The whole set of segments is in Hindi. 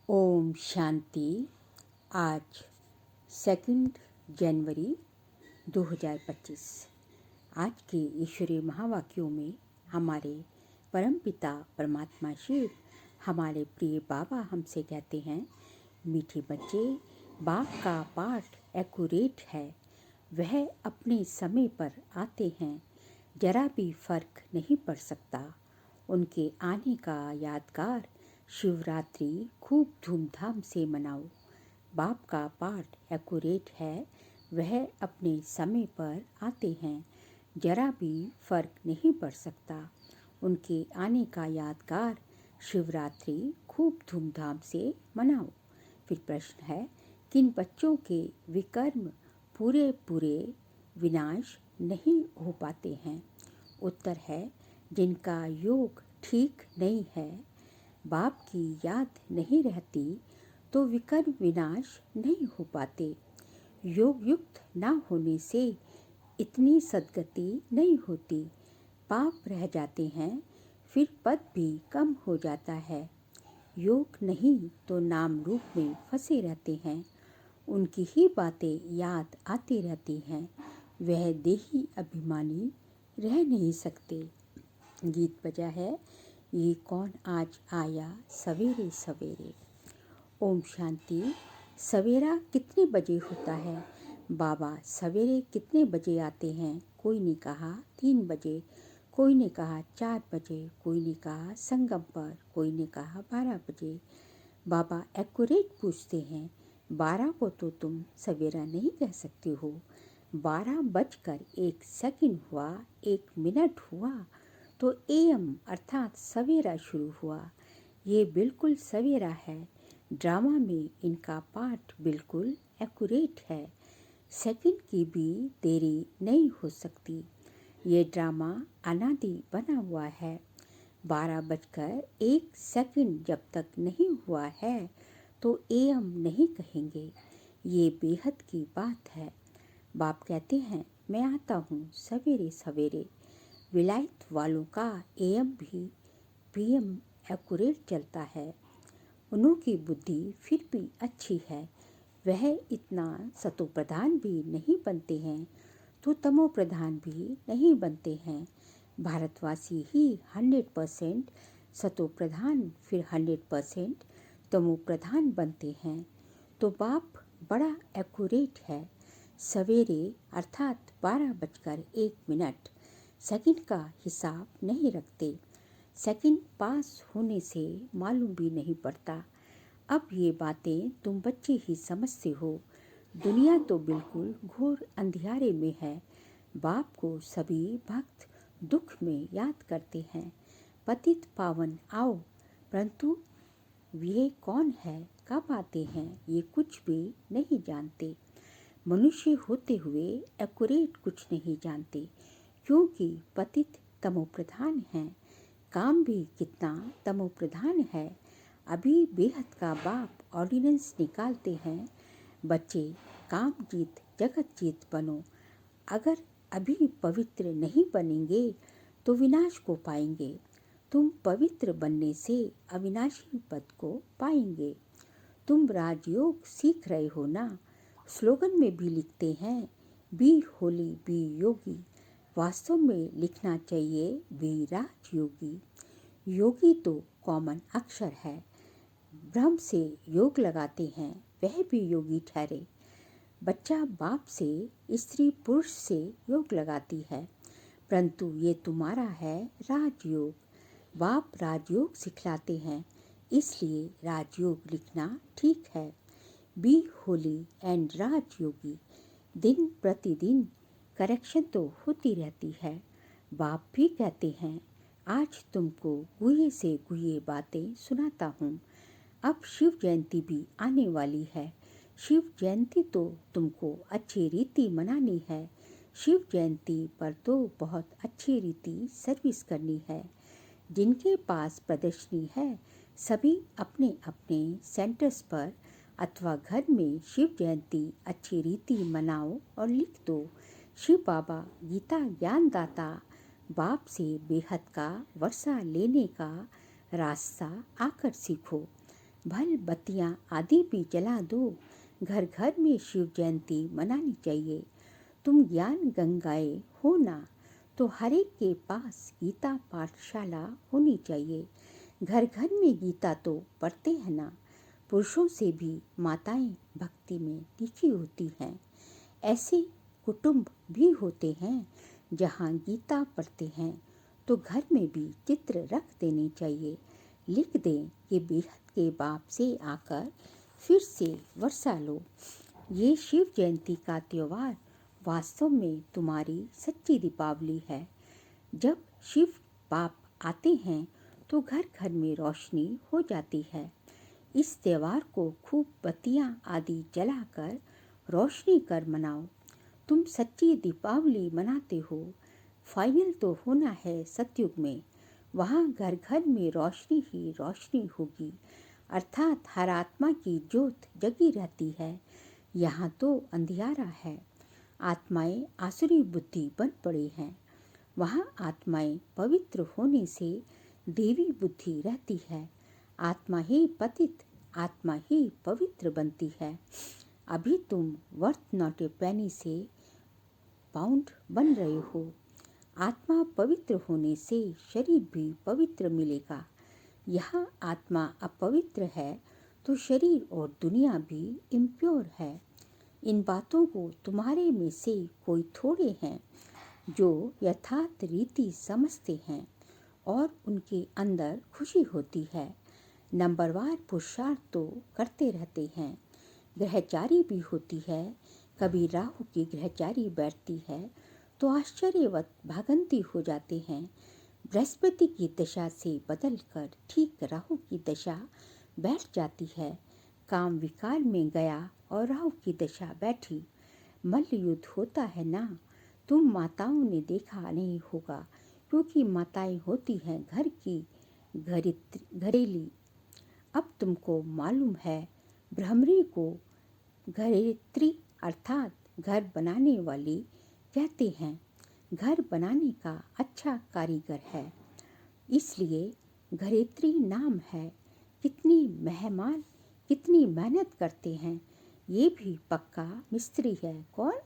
ओम शांति। आज 2 जनवरी 2025। आज के ईश्वरीय महावाक्यों में हमारे परमपिता परमात्मा शिव, हमारे प्रिय बाबा हमसे कहते हैं, मीठे बच्चे, बाप का पाठ एक्यूरेट है। वह अपने समय पर आते हैं, जरा भी फर्क नहीं पड़ सकता। उनके आने का यादगार शिवरात्रि खूब धूमधाम से मनाओ। बाप का पाठ एक्यूरेट है। वह अपने समय पर आते हैं, जरा भी फर्क नहीं पड़ सकता। उनके आने का यादगार शिवरात्रि खूब धूमधाम से मनाओ। फिर प्रश्न है, किन बच्चों के विकर्म पूरे पूरे विनाश नहीं हो पाते हैं? उत्तर है, जिनका योग ठीक नहीं है, बाप की याद नहीं रहती, तो विकर्म विनाश नहीं हो पाते। योग युक्त ना होने से इतनी सद्गति नहीं होती। पाप रह जाते हैं, फिर पद भी कम हो जाता है। योग नहीं तो नाम रूप में फंसे रहते हैं। उनकी ही बातें याद आती रहती हैं। वह देही अभिमानी रह नहीं सकते। गीत बजा है, ये कौन आज आया सवेरे सवेरे। ओम शांति। सवेरा कितने बजे होता है? बाबा सवेरे कितने बजे आते हैं? कोई ने कहा 3 बजे, कोई ने कहा 4 बजे, कोई ने कहा संगम पर, कोई ने कहा 12 बजे। बाबा एक्यूरेट पूछते हैं, 12 को तो तुम सवेरा नहीं कह सकते हो। 12 बजकर 1 सेकंड हुआ, 1 मिनट हुआ तो एएम अर्थात सवेरा शुरू हुआ। ये बिल्कुल सवेरा है। ड्रामा में इनका पाठ बिल्कुल एक्यूरेट है। सेकंड की भी देरी नहीं हो सकती। ये ड्रामा अनादि बना हुआ है। 12 बजकर 1 सेकंड जब तक नहीं हुआ है तो एएम नहीं कहेंगे। ये बेहद की बात है। बाप कहते हैं, मैं आता हूँ सवेरे सवेरे। विलायत वालों का एएम भी पीएम एक्यूरेट चलता है। उनकी बुद्धि फिर भी अच्छी है। वह इतना सतो प्रधान भी नहीं बनते हैं तो तमो प्रधान भी नहीं बनते हैं। भारतवासी ही 100% सतो प्रधान फिर 100% तमो प्रधान बनते हैं। तो बाप बड़ा एक्यूरेट है। सवेरे अर्थात 12 बजकर 1 मिनट सेकंड का हिसाब नहीं रखते। सेकंड पास होने से मालूम भी नहीं पड़ता। अब ये बातें तुम बच्चे ही समझते हो। दुनिया तो बिल्कुल घोर अंधियारे में है। बाप को सभी भक्त दुख में याद करते हैं, पतित पावन आओ, परंतु ये कौन है, कब आते हैं, ये कुछ भी नहीं जानते। मनुष्य होते हुए एक्यूरेट कुछ नहीं जानते, क्योंकि पतित तमोप्रधान हैं। काम भी कितना तमोप्रधान है। अभी बेहद का बाप ऑर्डिनेंस निकालते हैं, बच्चे काम जीत जगत जीत बनो। अगर अभी पवित्र नहीं बनेंगे तो विनाश को पाएंगे। तुम पवित्र बनने से अविनाशी पद को पाएंगे। तुम राजयोग सीख रहे हो ना। स्लोगन में भी लिखते हैं, बी होली बी योगी। वास्तव में लिखना चाहिए बी राजयोगी। योगी तो कॉमन अक्षर है। ब्रह्म से योग लगाते हैं, वह भी योगी ठहरे। बच्चा बाप से, स्त्री पुरुष से योग लगाती है, परंतु ये तुम्हारा है राजयोग। बाप राजयोग सिखलाते हैं, इसलिए राजयोग लिखना ठीक है। Be holy and Rajyogi. दिन प्रतिदिन करेक्शन तो होती रहती है। बाप भी कहते हैं, आज तुमको गुहे से गुहे बातें सुनाता हूँ। अब शिव जयंती भी आने वाली है। शिव जयंती तो तुमको अच्छी रीति मनानी है। शिव जयंती पर तो बहुत अच्छी रीति सर्विस करनी है। जिनके पास प्रदर्शनी है, सभी अपने अपने सेंटर्स पर अथवा घर में शिव जयंती अच्छी रीति मनाओ और लिख दो, शिव बाबा गीता ज्ञानदाता बाप से बेहद का वर्षा लेने का रास्ता आकर सीखो। भल बत्तियाँ आदि भी जला दो, घर घर में शिव जयंती मनानी चाहिए। तुम ज्ञान गंगाए हो ना, तो हर एक के पास गीता पाठशाला होनी चाहिए। घर घर में गीता तो पढ़ते हैं ना, पुरुषों से भी माताएं भक्ति में तीखी होती हैं। ऐसे कुटुंब भी होते हैं जहाँ गीता पढ़ते हैं, तो घर में भी चित्र रख देने चाहिए। लिख दें कि बेहद के बाप से आकर फिर से वर्षा लो। ये शिव जयंती का त्योहार वास्तव में तुम्हारी सच्ची दीपावली है। जब शिव बाप आते हैं तो घर घर में रोशनी हो जाती है। इस त्योहार को खूब बत्तियाँ आदि जलाकर रोशनी कर मनाओ। तुम सच्ची दीपावली मनाते हो। फाइनल तो होना है सतयुग में, वहाँ घर घर में रोशनी ही रोशनी होगी, अर्थात हर आत्मा की ज्योत जगी रहती है। यहाँ तो अंधियारा है, आत्माएं आसुरी बुद्धि बन पड़ी हैं। वहाँ आत्माएं पवित्र होने से देवी बुद्धि रहती है। आत्मा ही पतित, आत्मा ही पवित्र बनती है। अभी तुम वर्थ नॉट ए पेनी से पाउंड बन रहे हो। आत्मा पवित्र होने से शरीर भी पवित्र मिलेगा। यहाँ आत्मा अपवित्र है तो शरीर और दुनिया भी इम्प्योर है। इन बातों को तुम्हारे में से कोई थोड़े हैं जो यथार्थ रीति समझते हैं और उनके अंदर खुशी होती है। नंबरवार पुरुषार्थ तो करते रहते हैं। ग्रहचारी भी होती है। कभी राहु की ग्रहचारी बैठती है तो आश्चर्यवत भागंती हो जाते हैं। बृहस्पति की दशा से बदलकर ठीक राहु की दशा बैठ जाती है। काम विकार में गया और राहु की दशा बैठी। मल्ल युद्ध होता है ना, तुम माताओं ने देखा नहीं होगा, क्योंकि माताएं होती हैं घर की घरेली। अब तुमको मालूम है, भ्रमरी को घरेत्री अर्थात घर बनाने वाली कहते हैं। घर बनाने का अच्छा कारीगर है, इसलिए घरेत्री नाम है। कितनी मेहनत करते हैं। ये भी पक्का मिस्त्री है। कौन?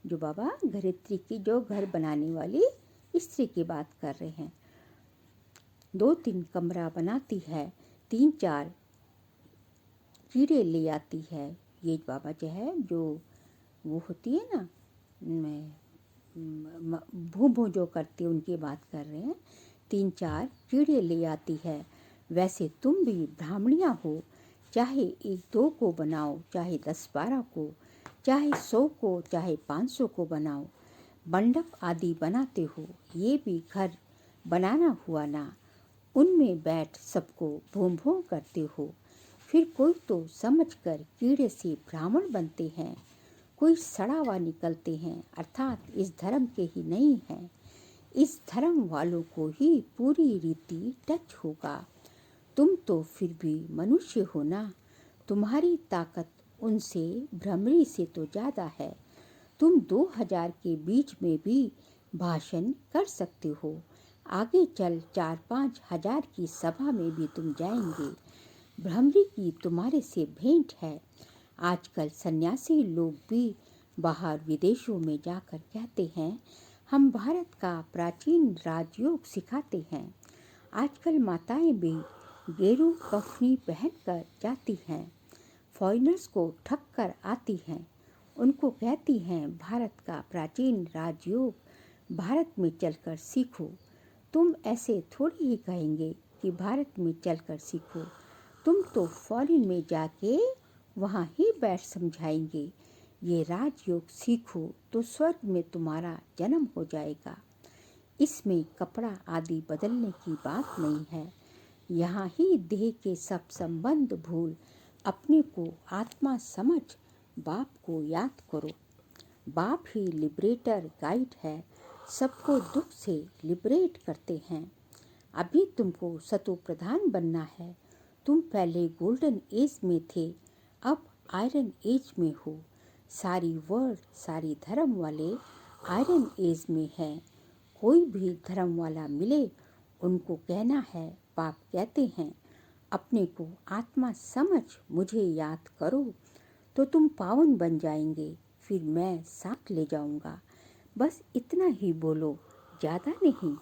जो बाबा घरेत्री की, जो घर बनाने वाली स्त्री की बात कर रहे हैं। 2-3 कमरा बनाती है, 3-4 कीड़े ले आती है। ये बाबा जो है, जो वो होती है ना, भू जो करती है उनकी बात कर रहे हैं। 3-4 कीड़े ले आती है। वैसे तुम भी ब्राह्मणियाँ हो, चाहे 1-2 को बनाओ, चाहे 10-12 को, चाहे 100 को, चाहे 500 को बनाओ। मंडप आदि बनाते हो, ये भी घर बनाना हुआ ना। उनमें बैठ सबको भूम भूम करते हो। फिर कोई तो समझकर कीड़े से ब्राह्मण बनते हैं, कोई सड़ा हुआ निकलते हैं, अर्थात इस धर्म के ही नहीं हैं। इस धर्म वालों को ही पूरी रीति टच होगा। तुम तो फिर भी मनुष्य हो ना, तुम्हारी ताकत उनसे भ्रमरी से तो ज़्यादा है। तुम 2000 के बीच में भी भाषण कर सकते हो। आगे चल 4-5 हजार की सभा में भी तुम जाएंगे। भ्रमरी की तुम्हारे से भेंट है। आजकल सन्यासी लोग भी बाहर विदेशों में जाकर कहते हैं, हम भारत का प्राचीन राजयोग सिखाते हैं। आजकल माताएं भी गेरू कफनी पहनकर जाती हैं, फॉरेनर्स को ठग कर आती हैं। उनको कहती हैं, भारत का प्राचीन राजयोग भारत में चलकर सीखो। तुम ऐसे थोड़ी ही कहेंगे कि भारत में चलकर सीखो। तुम तो फॉरेन में जाके वहाँ ही बैठ समझाएंगे, ये राजयोग सीखो तो स्वर्ग में तुम्हारा जन्म हो जाएगा। इसमें कपड़ा आदि बदलने की बात नहीं है। यहाँ ही देह के सब संबंध भूल अपने को आत्मा समझ बाप को याद करो। बाप ही लिबरेटर गाइड है, सबको दुख से लिबरेट करते हैं। अभी तुमको सतो प्रधान बनना है। तुम पहले गोल्डन एज में थे, अब आयरन एज में हो। सारी वर्ल्ड, सारी धर्म वाले आयरन एज में हैं। कोई भी धर्म वाला मिले, उनको कहना है, बाप कहते हैं अपने को आत्मा समझ मुझे याद करो तो तुम पावन बन जाएंगे, फिर मैं साथ ले जाऊंगा। बस इतना ही बोलो, ज़्यादा नहीं।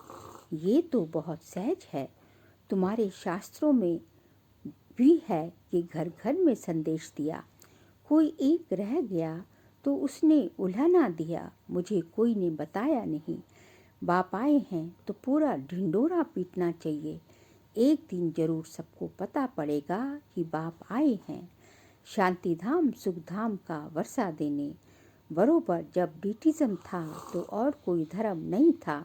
ये तो बहुत सहज है। तुम्हारे शास्त्रों में भी है कि घर घर में संदेश दिया। कोई एक रह गया तो उसने उल्हाना दिया, मुझे कोई ने बताया नहीं। बाप आए हैं तो पूरा ढिंडोरा पीटना चाहिए। एक दिन जरूर सबको पता पड़ेगा कि बाप आए हैं। शांति धाम सुख धाम का वर्षा देने। बरोबर जब ब्रिटिज्म था तो और कोई धर्म नहीं था,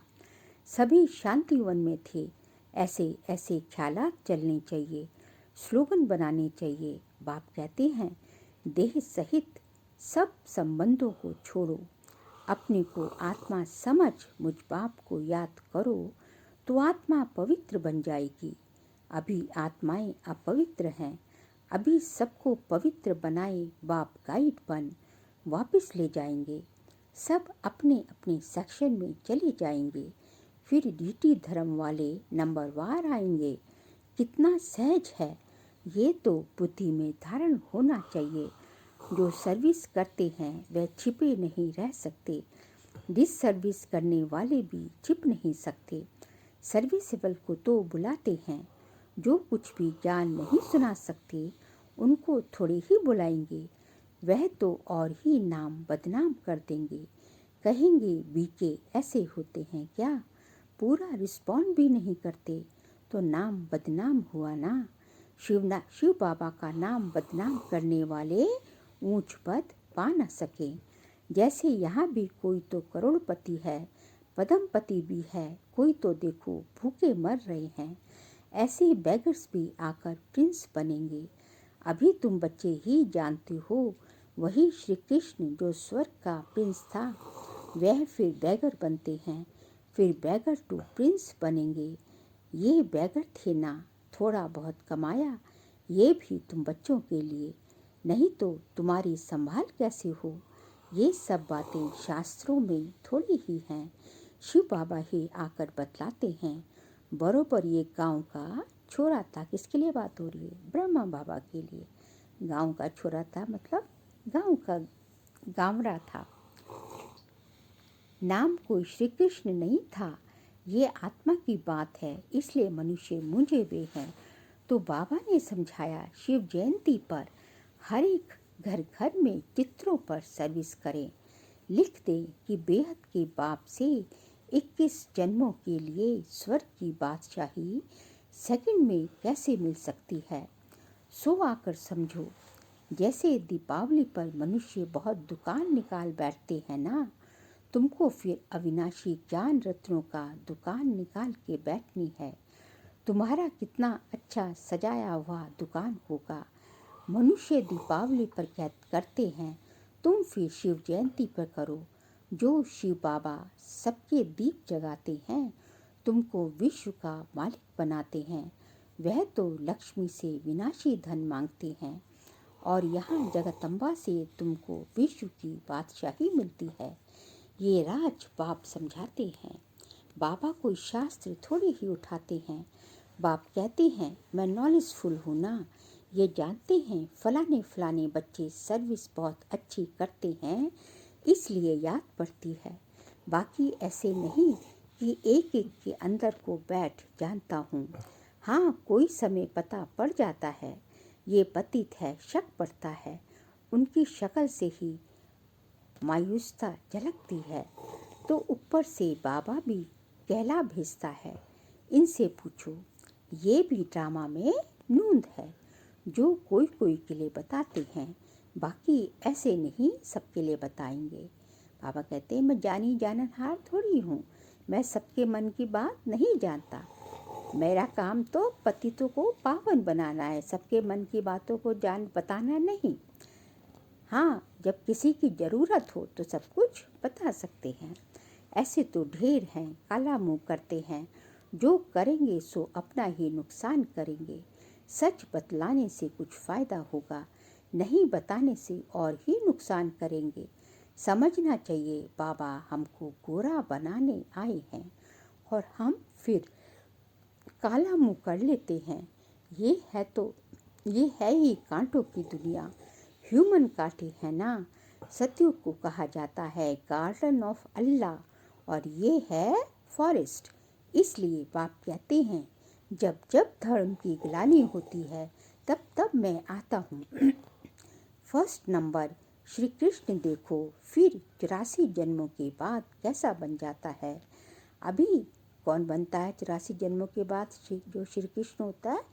सभी शांतिवन में थे। ऐसे ऐसे ख्यालात चलने चाहिए, स्लोगन बनाने चाहिए। बाप कहते हैं देह सहित सब संबंधों को छोड़ो, अपने को आत्मा समझ मुझ बाप को याद करो तो आत्मा पवित्र बन जाएगी। अभी आत्माएं अपवित्र हैं, अभी सबको पवित्र बनाए बाप गाइड बन वापस ले जाएंगे। सब अपने अपने सेक्शन में चले जाएंगे, फिर डीटी धर्म वाले नंबरवार आएंगे। कितना सहज है, ये तो बुद्धि में धारण होना चाहिए। जो सर्विस करते हैं वे छिपे नहीं रह सकते, डिस सर्विस करने वाले भी छिप नहीं सकते। सर्विसेबल को तो बुलाते हैं, जो कुछ भी ज्ञान नहीं सुना सकते उनको थोड़े ही बुलाएंगे। वह तो और ही नाम बदनाम कर देंगे, कहेंगे बीके ऐसे होते हैं क्या। पूरा रिस्पॉन्ड भी नहीं करते तो नाम बदनाम हुआ ना। शिव बाबा का नाम बदनाम करने वाले ऊंच पद पा न सके। जैसे यहाँ भी कोई तो करोड़पति है, पद्मपति भी है, कोई तो देखो भूखे मर रहे हैं। ऐसे बेगर्स भी आकर प्रिंस बनेंगे। अभी तुम बच्चे ही जानते हो, वही श्री कृष्ण जो स्वर्ग का प्रिंस था, वह फिर बैगर बनते हैं, फिर बैगर टू प्रिंस बनेंगे। ये बैगर थे ना, थोड़ा बहुत कमाया, ये भी तुम बच्चों के लिए, नहीं तो तुम्हारी संभाल कैसे हो। ये सब बातें शास्त्रों में थोड़ी ही हैं, शिव बाबा ही आकर बतलाते हैं। बरोबर ये गांव का छोरा था, किसके लिए बात हो रही है, ब्रह्मा बाबा के लिए। गांव का छोरा था मतलब गांव का गावरा था। नाम कोई श्री कृष्ण नहीं था, ये आत्मा की बात है, इसलिए मनुष्य मुझे वे हैं। तो बाबा ने समझाया शिव जयंती पर हर एक घर घर में चित्रों पर सर्विस करें। लिख दें कि बेहद के बाप से 21 जन्मों के लिए स्वर्ग की बादशाही सेकंड में कैसे मिल सकती है। सो आकर समझो। जैसे दीपावली पर मनुष्य बहुत दुकान निकाल बैठते हैं ना, तुमको फिर अविनाशी ज्ञान रत्नों का दुकान निकाल के बैठनी है। तुम्हारा कितना अच्छा सजाया हुआ दुकान होगा। मनुष्य दीपावली पर करते हैं, तुम फिर शिव जयंती पर करो। जो शिव बाबा सबके दीप जगाते हैं, तुमको विश्व का मालिक बनाते हैं। वह तो लक्ष्मी से विनाशी धन मांगते हैं और यहाँ जगदम्बा से तुमको विश्व की बादशाही मिलती है। ये राज बाप समझाते हैं। बाबा कोई शास्त्र थोड़ी ही उठाते हैं। बाप कहते हैं मैं नॉलेजफुल हूँ ना, ये जानते हैं फलाने फलाने बच्चे सर्विस बहुत अच्छी करते हैं, इसलिए याद पड़ती है। बाकी ऐसे नहीं कि एक एक के अंदर को बैठ जानता हूँ। हाँ, कोई समय पता पड़ जाता है, ये पतित है, शक पड़ता है। उनकी शक्ल से ही मायूसता झलकती है, तो ऊपर से बाबा भी कहला भेजता है। इनसे पूछो, ये भी ड्रामा में नूंद है, जो कोई कोई के लिए बताते हैं, बाकी ऐसे नहीं सबके लिए बताएंगे। बाबा कहते हैं मैं जानी जाननहार थोड़ी हूँ, मैं सबके मन की बात नहीं जानता। मेरा काम तो पतितों को पावन बनाना है, सबके मन की बातों को बताना नहीं। हाँ, जब किसी की ज़रूरत हो तो सब कुछ बता सकते हैं। ऐसे तो ढेर हैं, काला मुंह करते हैं, जो करेंगे सो अपना ही नुकसान करेंगे। सच बतलाने से कुछ फ़ायदा होगा, नहीं बताने से और ही नुकसान करेंगे। समझना चाहिए बाबा हमको गोरा बनाने आए हैं और हम फिर काला मुंह कर लेते हैं। ये है ही कांटों की दुनिया, ह्यूमन कांटे है ना। सतयुग को कहा जाता है गार्डन ऑफ अल्लाह और ये है फॉरेस्ट। इसलिए बाप कहते हैं जब जब धर्म की ग्लानि होती है तब तब मैं आता हूँ। फर्स्ट नंबर, श्री कृष्ण देखो फिर 84 जन्मों के बाद कैसा बन जाता है। अभी कौन बनता है 84 जन्मों के बाद? जो श्री कृष्ण होता है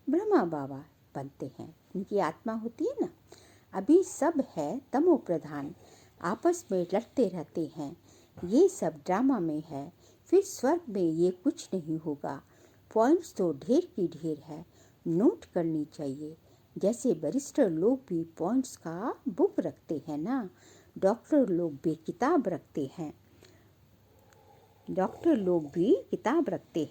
ब्रह्मा बाबा बनते हैं, उनकी आत्मा होती है ना। अभी सब है तमो प्रधान, आपस में लड़ते रहते हैं, ये सब ड्रामा में है। फिर स्वर्ग में ये कुछ नहीं होगा। पॉइंट्स तो ढेर की ढेर है, नोट करनी चाहिए। जैसे बैरिस्टर लोग भी पॉइंट्स का बुक रखते हैं ना, डॉक्टर लोग भी किताब रखते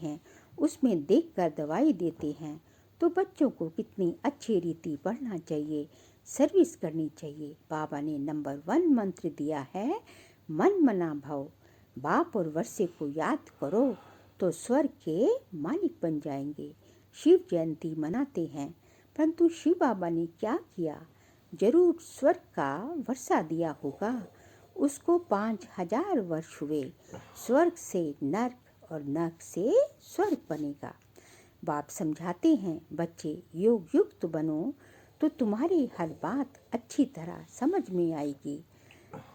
हैं, उसमें देखकर दवाई देते हैं। तो बच्चों को कितनी अच्छी रीति पढ़ना चाहिए, सर्विस करनी चाहिए। बाबा ने नंबर 1 मंत्र दिया है, मन मना भव। बाप और वर्षे को याद करो तो स्वर्ग के मालिक बन जाएंगे। शिव जयंती मनाते हैं, परंतु शिव बाबा ने क्या किया? जरूर स्वर्ग का वर्षा दिया होगा। उसको 5000 वर्ष हुए, स्वर्ग से नर्क और नर्क से स्वर्ग बनेगा। बाप समझाते हैं बच्चे योग युक्त बनो तो तुम्हारी हर बात अच्छी तरह समझ में आएगी,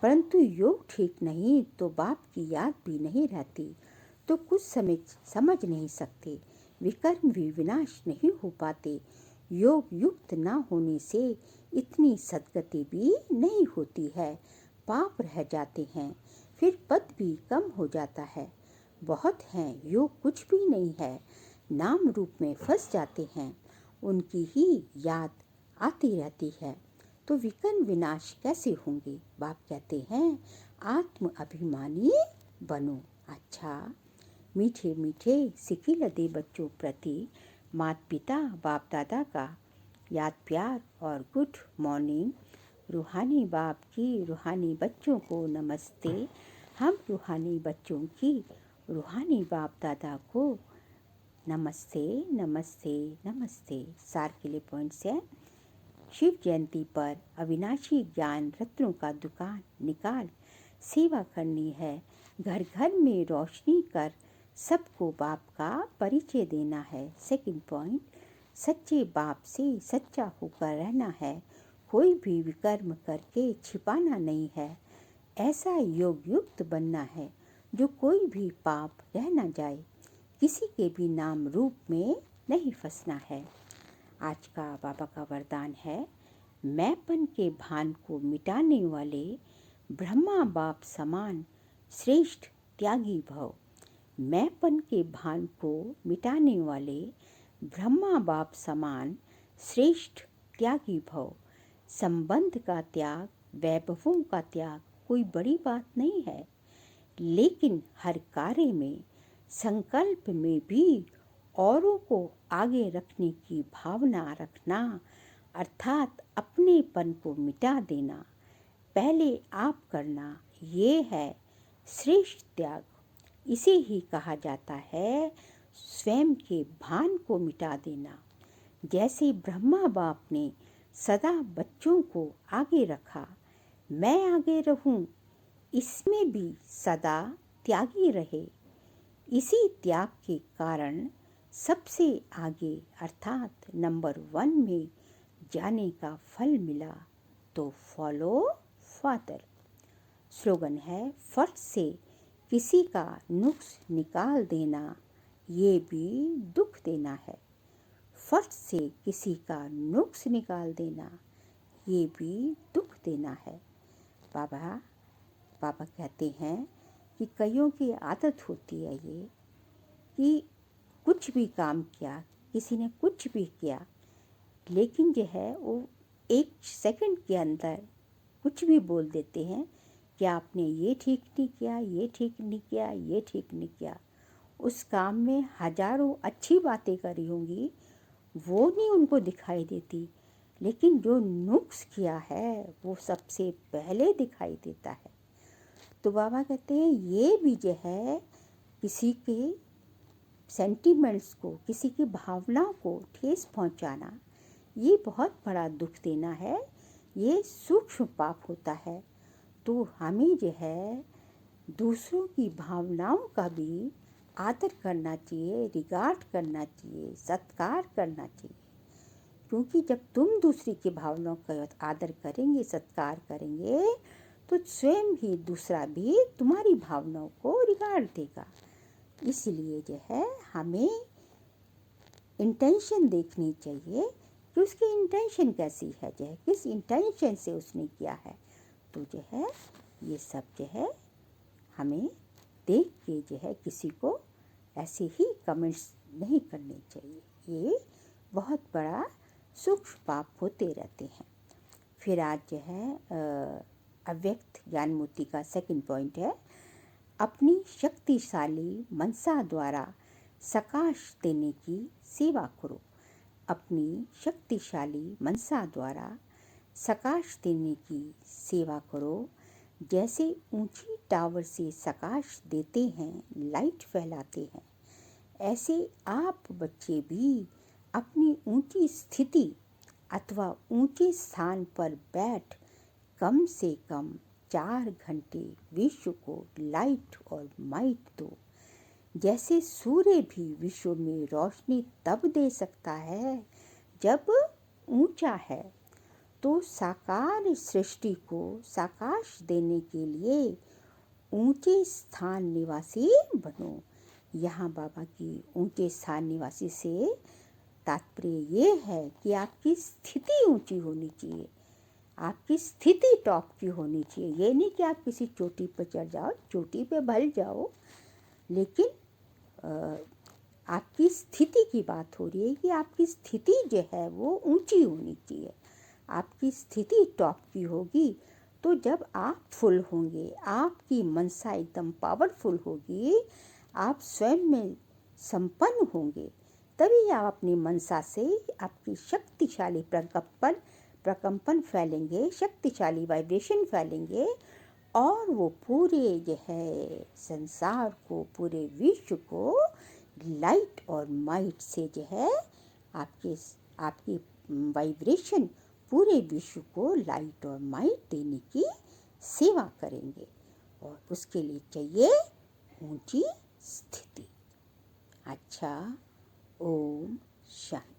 परंतु योग ठीक नहीं तो बाप की याद भी नहीं रहती, तो कुछ समझ नहीं सकते, विकर्म भी विनाश नहीं हो पाते। योग युक्त ना होने से इतनी सद्गति भी नहीं होती है, पाप रह जाते हैं, फिर पद भी कम हो जाता है। बहुत हैं योग कुछ भी नहीं है, नाम रूप में फंस जाते हैं, उनकी ही याद आती रहती है, तो विकर्म विनाश कैसे होंगे? बाप कहते हैं आत्म अभिमानी बनो। अच्छा, मीठे मीठे सिखी लदे बच्चों प्रति माता पिता बाप दादा का याद प्यार और गुड मॉर्निंग। रूहानी बाप की रूहानी बच्चों को नमस्ते। हम रूहानी बच्चों की रूहानी बाप दादा को नमस्ते नमस्ते नमस्ते। सार के लिए पॉइंट्स है, शिव जयंती पर अविनाशी ज्ञान रत्नों का दुकान निकाल सेवा करनी है, घर घर में रोशनी कर सबको बाप का परिचय देना है। सेकंड पॉइंट, सच्चे बाप से सच्चा होकर रहना है, कोई भी विकर्म करके छिपाना नहीं है। ऐसा योग युक्त बनना है जो कोई भी पाप रह न जाए, किसी के भी नाम रूप में नहीं फंसना है। आज का बाबा का वरदान है, मैंपन के भान को मिटाने वाले ब्रह्मा बाप समान श्रेष्ठ त्यागी भव। मैंपन के भान को मिटाने वाले ब्रह्मा बाप समान श्रेष्ठ त्यागी भव। संबंध का त्याग, वैभवों का त्याग कोई बड़ी बात नहीं है, लेकिन हर कार्य में संकल्प में भी औरों को आगे रखने की भावना रखना, अर्थात अपनेपन को मिटा देना, पहले आप करना, ये है श्रेष्ठ त्याग। इसे ही कहा जाता है स्वयं के भान को मिटा देना। जैसे ब्रह्मा बाप ने सदा बच्चों को आगे रखा, मैं आगे रहूं, इसमें भी सदा त्यागी रहे। इसी त्याग के कारण सबसे आगे अर्थात नंबर 1 में जाने का फल मिला, तो फॉलो फादर। स्लोगन है, फट से किसी का नुक्स निकाल देना ये भी दुख देना है। फट से किसी का नुक्स निकाल देना ये भी दुख देना है। बाबा कहते हैं कि कईयों की आदत होती है ये कि कुछ भी काम किया, किसी ने कुछ भी किया, लेकिन जो है वो 1 सेकंड के अंदर कुछ भी बोल देते हैं कि आपने ये ठीक नहीं किया, ये ठीक नहीं किया, ये ठीक नहीं किया। उस काम में हजारों अच्छी बातें करी होंगी, वो नहीं उनको दिखाई देती, लेकिन जो नुक्स किया है वो सबसे पहले दिखाई देता है। तो बाबा कहते हैं ये भी जो है किसी के सेंटिमेंट्स को, किसी की भावनाओं को ठेस पहुंचाना, ये बहुत बड़ा दुख देना है, ये सूक्ष्म पाप होता है। तो हमें जो है दूसरों की भावनाओं का भी आदर करना चाहिए, रिगार्ड करना चाहिए, सत्कार करना चाहिए। क्योंकि जब तुम दूसरी की भावनाओं का आदर करेंगे, सत्कार करेंगे, तो स्वयं ही दूसरा भी तुम्हारी भावनाओं को रिगार्ड देगा। इसलिए जो है हमें इंटेंशन देखनी चाहिए कि उसकी इंटेंशन कैसी है, जो है किस इंटेंशन से उसने किया है। तो जो है ये सब जो है हमें देख के जो है किसी को ऐसे ही कमेंट्स नहीं करने चाहिए। ये बहुत बड़ा सूक्ष्म पाप होते रहते हैं। फिर आज जो है अव्यक्त ज्ञान मोती का सेकंड पॉइंट है, अपनी शक्तिशाली मनसा द्वारा सकाश देने की सेवा करो। अपनी शक्तिशाली मनसा द्वारा सकाश देने की सेवा करो। जैसे ऊंची टावर से सकाश देते हैं, लाइट फैलाते हैं, ऐसे आप बच्चे भी अपनी ऊंची स्थिति अथवा ऊंचे स्थान पर बैठ कम से कम 4 घंटे विश्व को लाइट और माइट दो। जैसे सूर्य भी विश्व में रोशनी तब दे सकता है जब ऊंचा है, तो साकार सृष्टि को साकाश देने के लिए ऊंचे स्थान निवासी बनो। यहाँ बाबा की ऊंचे स्थान निवासी से तात्पर्य ये है कि आपकी स्थिति ऊंची होनी चाहिए, आपकी स्थिति टॉप की होनी चाहिए। ये नहीं कि आप किसी चोटी पर चढ़ जाओ, चोटी पे भल जाओ, लेकिन आपकी स्थिति की बात हो रही है कि आपकी स्थिति जो है वो ऊंची होनी चाहिए। आपकी स्थिति टॉप की होगी तो जब आप फुल होंगे, आपकी मनसा एकदम पावरफुल होगी, आप स्वयं में संपन्न होंगे, तभी आप अपनी मनसा से आपकी शक्तिशाली प्रकंपन फैलेंगे, शक्तिशाली वाइब्रेशन फैलेंगे, और वो पूरे जो है संसार को, पूरे विश्व को लाइट और माइट से जो है आपकी वाइब्रेशन पूरे विश्व को लाइट और माइट देने की सेवा करेंगे। और उसके लिए चाहिए ऊंची स्थिति। अच्छा, ओम शांति।